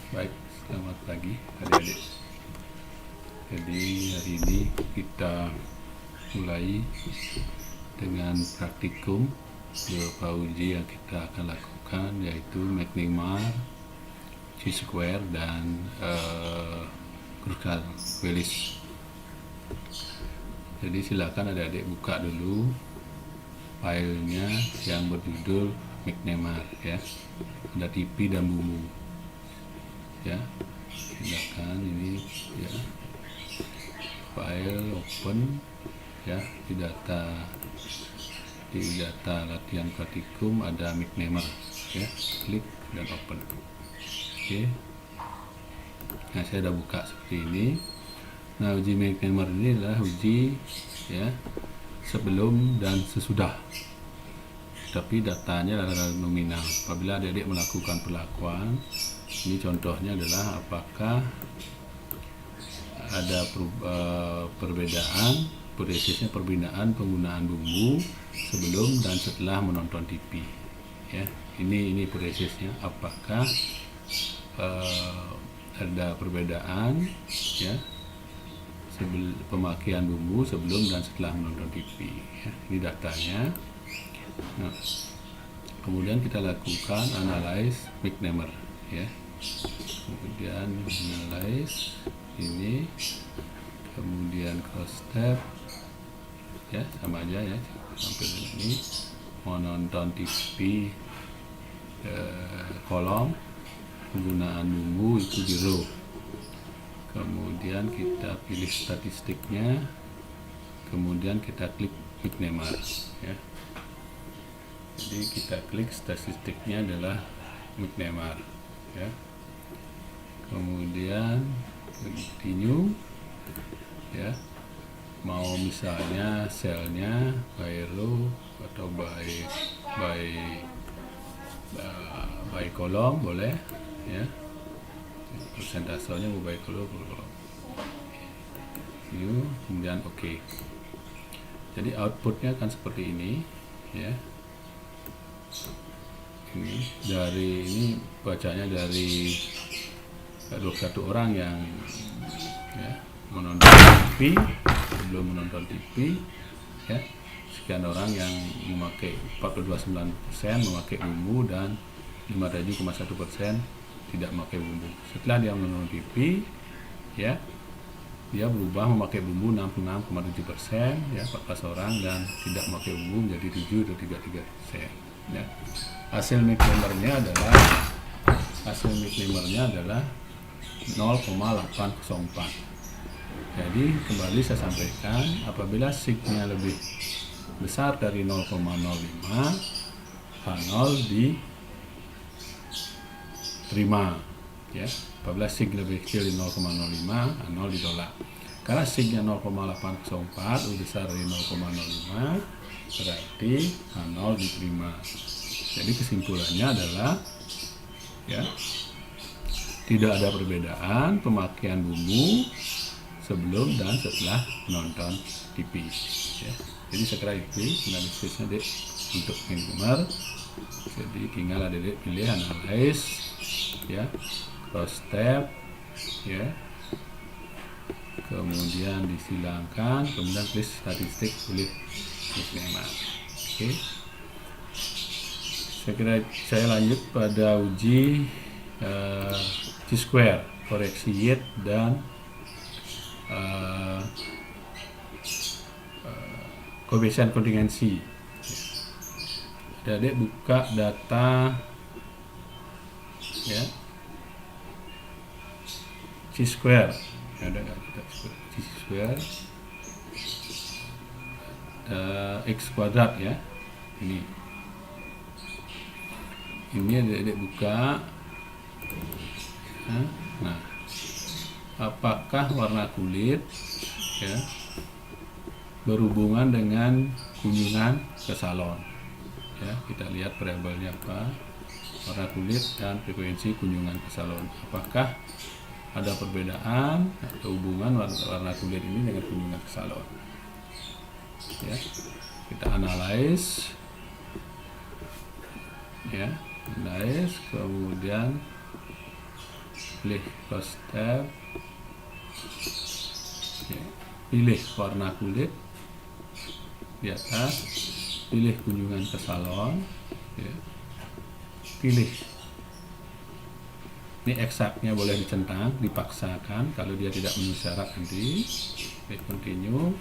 Baik, selamat pagi adik-adik. Jadi hari ini kita mulai dengan praktikum beberapa uji yang kita akan lakukan, yaitu McNemar, Chi-square, dan Kruskal-Wallis. Jadi silakan adik-adik buka dulu filenya yang berjudul McNemar, ya. Ada TP dan bumbu, ya. Silakan ini, ya. File open, ya. Di data latihan praktikum ada McNemar, ya. Klik dan open. Oke. Nah, saya sudah buka seperti ini. Nah, uji McNemar ini adalah uji, ya, sebelum dan sesudah, tapi datanya adalah nominal. Apabila adik-adik melakukan perlakuan, ini contohnya adalah apakah ada perbedaan, prosesnya perbedaan penggunaan bumbu sebelum dan setelah menonton TV, ya. Ini prosesnya, apakah ada perbedaan, ya, pemakaian bumbu sebelum dan setelah menonton TV, ya. Ini datanya. Nah, kemudian kita lakukan analyze McNemar, ya. Kemudian analyze ini, kemudian cross tab, ya, sama aja, ya, sampai ini. Mau nonton TV, kolom penggunaan bumbu itu di row. Kemudian kita pilih statistiknya, kemudian kita klik McNemar, ya. Jadi kita klik statistiknya adalah McNemar, ya. Kemudian continue, ya. Mau misalnya selnya by row atau by kolom boleh, ya. Persentasenya mau by kolom, new, kemudian oke. Jadi outputnya akan seperti ini, ya. Ini bacanya dari 21 orang yang, ya, menonton TV, belum menonton TV, ya. Sekian orang yang memakai 42,9% memakai bumbu dan 57,1% tidak memakai bumbu. Setelah dia menonton TV, ya, dia berubah memakai bumbu 66,7%, ya, 14 orang, dan tidak memakai bumbu menjadi 7 atau 33%, ya. Hasil McNemarnya adalah 0,804. Jadi kembali saya sampaikan, apabila signya lebih besar dari 0,05, H0 diterima, ya. Apabila sig lebih kecil dari 0,05, H0 ditolak. Karena signya 0,804 lebih besar dari 0,05, berarti H0 diterima. Jadi kesimpulannya adalah, ya, tidak ada perbedaan pemakaian bumbu sebelum dan setelah menonton TV, ya. Jadi sekira itu analisisnya, Dek, untuk McNemar. Jadi tinggal adik pilih analyze, ya, cross tab, ya, kemudian disilangkan, kemudian klik statistik, pilih McNemar. Oke. Saya kira saya lanjut pada uji Chi-square, koreksi Yates dan koefisien kontingensi. Adik buka data, ya, Chi-square, ada data Chi-square, X kuadrat, ya. Ini adik buka. Nah, apakah warna kulit, ya, berhubungan dengan kunjungan ke salon, ya. Kita lihat variabelnya apa, warna kulit dan frekuensi kunjungan ke salon. Apakah ada perbedaan atau hubungan warna kulit ini dengan kunjungan ke salon, ya. Kita analyze, ya, analyze, kemudian pilih close tab, ya. Pilih warna kulit di atas, pilih kunjungan ke salon, ya. Pilih, ini eksaknya boleh dicentang, dipaksakan kalau dia tidak memenuhi syarat nanti. Continue,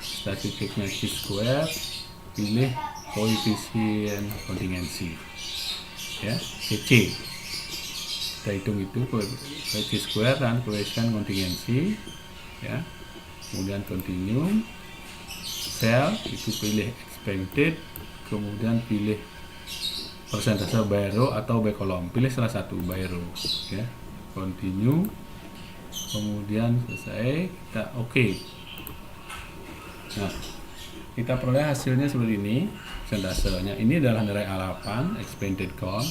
statistiknya chi-square, pilih koefisien kontingensi, ya, CC. Kita hitung itu chi-square dan koefisien kontingensi, ya. Kemudian continue, cell itu pilih expanded, kemudian pilih persentase by row atau by column, pilih salah satu, by row, ya. Continue, kemudian selesai, kita oke. Nah, kita peroleh hasilnya seperti ini. Persentasenya ini adalah nilai A8 expanded count.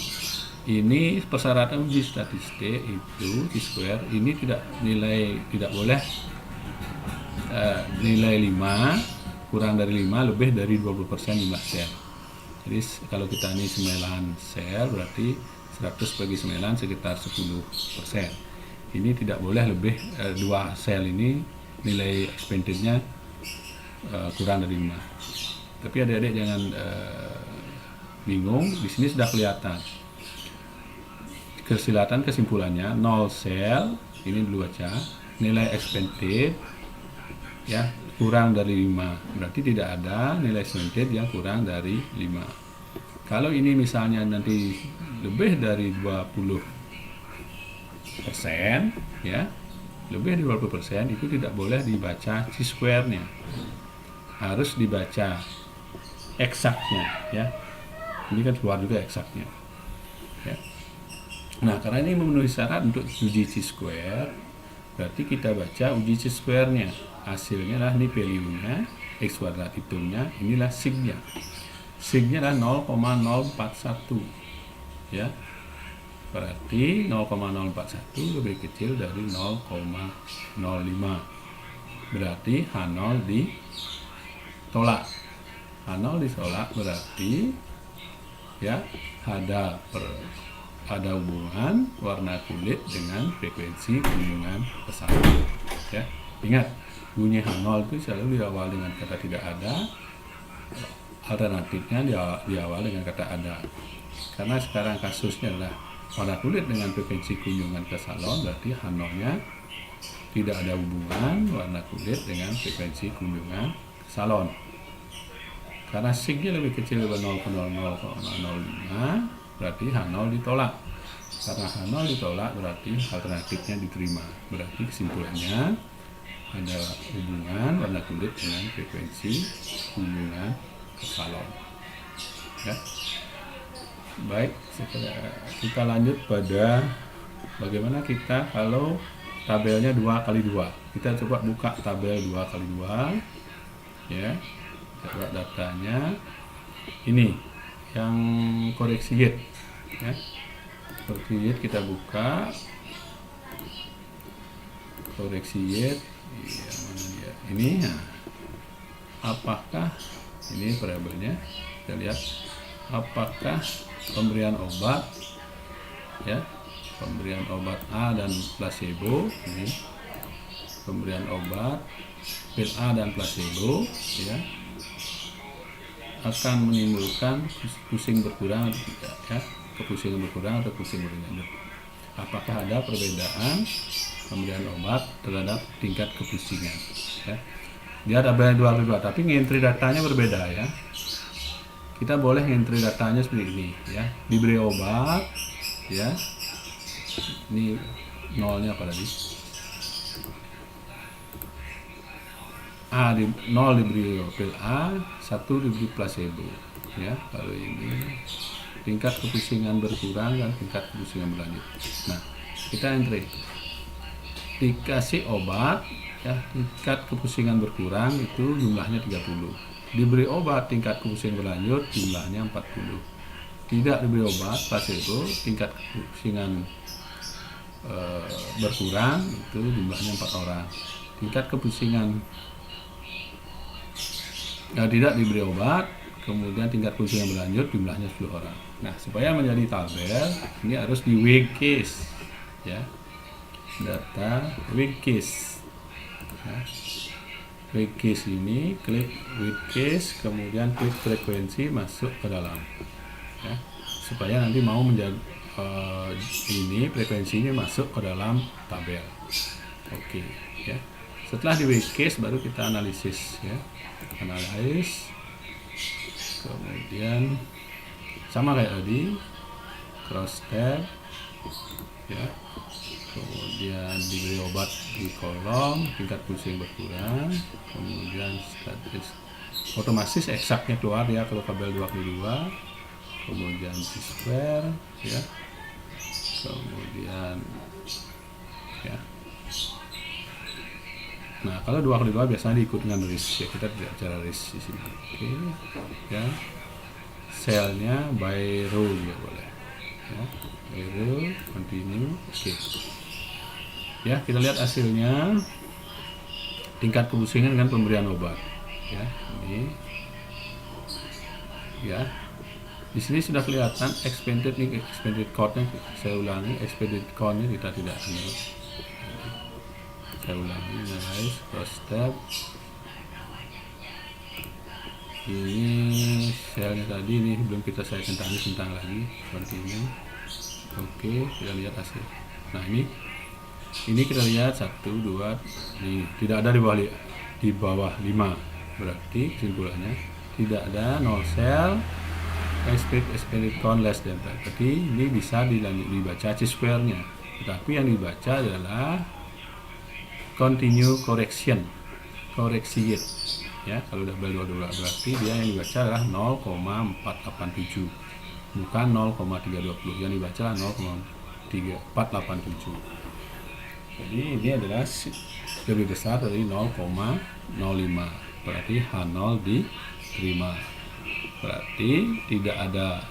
Ini persyaratan uji statistik itu chi-square ini tidak boleh nilai 5 kurang dari 5 lebih dari 20% jumlah sel. Jadi kalau kita ini 9 sel berarti 100 bagi 9 sekitar 10%. Ini tidak boleh lebih 2 sel ini nilai expandednya kurang dari 5. Tapi adik-adik jangan bingung, di sini sudah kelihatan. Kelihatan kesimpulannya 0 sel, ini dulu baca, nilai expanded ya kurang dari 5, berarti tidak ada nilai expanded yang kurang dari 5. Kalau ini misalnya nanti lebih dari 20%, ya, lebih dari 20% itu tidak boleh dibaca chi-square-nya, harus dibaca eksaknya, ya. Ini kan keluar juga eksaknya, ya. Nah, karena ini memenuhi syarat untuk uji chi-square, berarti kita baca uji chi-square-nya. Hasilnya adalah ini value-nya, x kuadrat hitungnya, inilah sig-nya. Sig-nya adalah 0,041, ya. Berarti 0,041 lebih kecil dari 0,05. Berarti H0 ditolak. H0 ditolak berarti ya ada hubungan warna kulit dengan frekuensi kunjungan pesawat, ya. Ingat, bunyi H0 itu selalu diawali dengan kata tidak ada, alternatifnya diawali dengan kata ada. Karena sekarang kasusnya adalah warna kulit dengan frekuensi kunjungan ke salon, berarti H0-nya tidak ada hubungan warna kulit dengan frekuensi kunjungan ke salon. Karena sig-nya lebih kecil dari 0,005, berarti H0 ditolak. Karena H0 ditolak berarti alternatifnya diterima. Berarti kesimpulannya ada hubungan warna kulit dengan frekuensi kunjungan ke salon, ya. Baik, kita lanjut pada bagaimana kita kalau tabelnya 2x2. Kita coba buka tabel 2x2, ya. Coba datanya ini yang koreksi Y, ya. Koreksi Y kita buka, koreksi Y, ya, mana dia? Ini, nah, apakah ini variabelnya? Kita lihat apakah pemberian obat, ya, pemberian obat A dan placebo, ini pemberian obat pil A dan placebo, ya, akan menimbulkan pusing berkurang atau tidak, ya, kepusingan berkurang atau pusing berlanjut. Apakah ada perbedaan pemberian obat terhadap tingkat kepusingan, ya. Dia tabelnya 2x2 tapi ngentri datanya berbeda, ya. Kita boleh ngentri datanya seperti ini, ya. Diberi obat, ya. Ini nolnya apa tadi? A 0 diberi pil A, 1 diberi placebo, ya. Kalau ini tingkat kepusingan berkurang dan tingkat kepusingan berlanjut. Nah, kita entry dikasih obat, ya, tingkat kepusingan berkurang itu jumlahnya 30. Diberi obat tingkat kepusingan berlanjut jumlahnya 40. Tidak diberi obat placebo, tingkat kepusingan berkurang itu jumlahnya 4 orang. Tingkat kepusingan tidak diberi obat, kemudian tingkat kepusingan berlanjut jumlahnya 10 orang. Nah, supaya menjadi tabel ini harus di weak case, ya. data with case ya. With case ini klik with case, kemudian klik frekuensi, masuk ke dalam ya, supaya nanti mau menjadi ini frekuensinya masuk ke dalam tabel. Oke ya. Setelah di with case baru kita analisis ya, analyze, kemudian sama kayak tadi cross tab ya, kemudian diberi obat di kolom, tingkat pusing berkurang, kemudian status otomatis eksaknya keluar ya kalau kabel 2x2, kemudian square ya, kemudian ya. Nah kalau 2x2 biasanya diikut dengan risk ya, kita tidak bicara risk di sini. Oke ya, selnya by row ya boleh ya, by row, continue. Oke ya, kita lihat hasilnya, tingkat kepusingan dengan pemberian obat ya, ini ya. Di sini sudah kelihatan expanded nih, expanded code-nya. Saya ulangi, expanded code-nya kita tidak ini. Saya ulangi, guys, cross tab. Ini selnya tadi nih belum saya centang lagi, continue. Oke, kita lihat hasil. Nah ini kita lihat 1, 2, nih tidak ada di bawah 5, berarti kesimpulannya tidak ada no sel expanded count less than 5. Berarti ini bisa dibaca C-square-nya, tetapi yang dibaca adalah continue correction, koreksi ya. Kalau udah bel 22 berarti dia yang dibaca adalah 0,487, bukan 0,320. Yang dibaca adalah 0,487. Jadi ini adalah lebih besar dari 0,05, berarti H0 diterima. Berarti tidak ada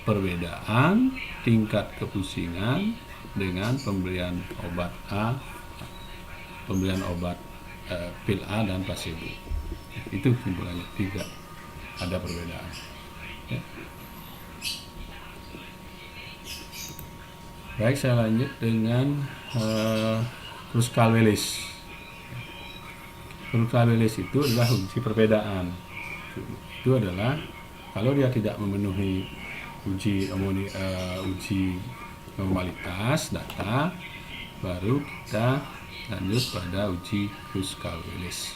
perbedaan tingkat kepusingan dengan pemberian obat pil A dan placebo. Itu kesimpulannya, tidak ada perbedaan ya. Baik, saya lanjut dengan Kruskal-Wallis. Kruskal-Wallis itu adalah uji perbedaan. Itu adalah kalau dia tidak memenuhi uji normalitas data, baru kita lanjut pada uji Kruskal-Wallis.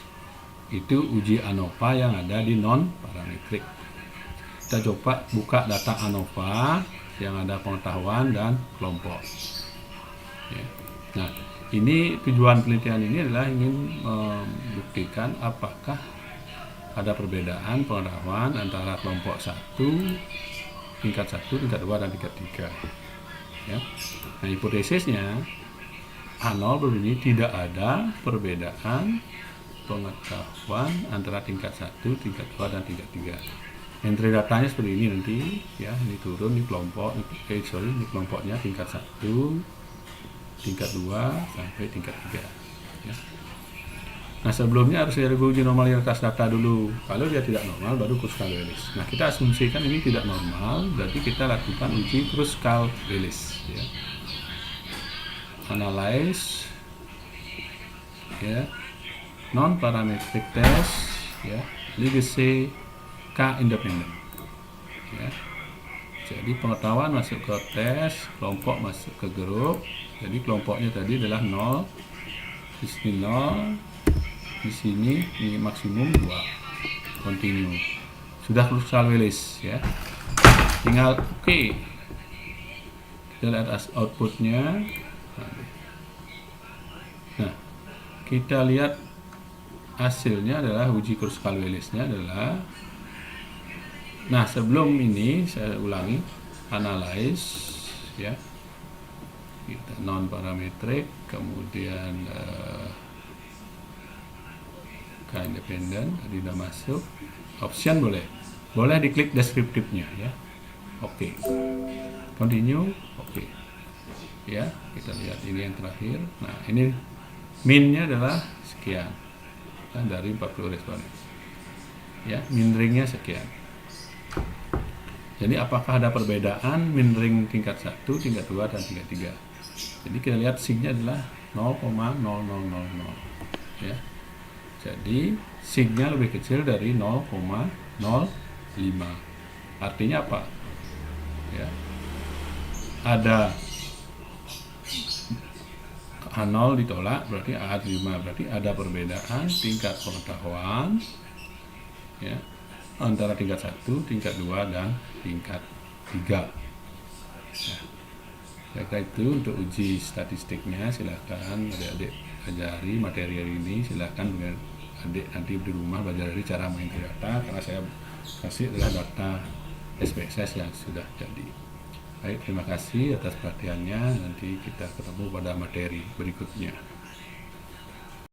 Itu uji ANOVA yang ada di non parametrik. Kita coba buka data ANOVA yang ada pengetahuan dan kelompok ya. Nah ini tujuan penelitian ini adalah ingin membuktikan apakah ada perbedaan pengetahuan antara kelompok 1, tingkat 1, tingkat 2, dan tingkat 3 ya. Nah hipotesisnya A0 berbunyi tidak ada perbedaan pengetahuan antara tingkat 1, tingkat 2, dan tingkat 3. Entry datanya seperti ini nanti ya, ini turun, ini kelompok, ini kelompoknya tingkat 1, tingkat 2, sampai tingkat 3 ya. Nah sebelumnya harus ada uji normalitas data dulu. Kalau dia tidak normal baru Kruskal-Wallis. Nah kita asumsikan ini tidak normal, berarti kita lakukan uji Kruskal-Wallis ya. Analyze ya, non parametric test ya, legacy K independent ya. Jadi pengetahuan masuk ke tes, kelompok masuk ke grup. Jadi kelompoknya tadi adalah 0, di sini 0, di sini ini maksimum 2. Continue. Sudah Kruskal-Wallis ya. Tinggal oke. Kita lihat outputnya. Nah, kita lihat hasilnya adalah uji Kruskal-Wallisnya adalah. Nah, sebelum ini saya ulangi, analyze ya. Kita non parametrik, kemudian K independent tadi sudah masuk. Option boleh diklik deskriptifnya ya. Oke. Continue. Oke. Ya, kita lihat ini yang terakhir. Nah, ini min-nya adalah sekian. Kan dari 40 responden. Ya, min ring-nya sekian. Jadi apakah ada perbedaan min ring tingkat 1, tingkat 2, dan tingkat 3? Jadi kita lihat sig-nya adalah 0,0000 ya. Jadi signya lebih kecil dari 0,05. Artinya apa? Ya. Ada A0 ditolak berarti A5, berarti ada perbedaan tingkat pengetahuan ya antara tingkat 1, tingkat 2 dan tingkat 3. Ya. Baiklah, itu untuk uji statistiknya. Silakan adik-adik pelajari materi hari ini. Silakan adik nanti di rumah belajar dari cara main data, karena saya kasih adalah data SPSS yang sudah jadi. Baik, terima kasih atas perhatiannya. Nanti kita ketemu pada materi berikutnya.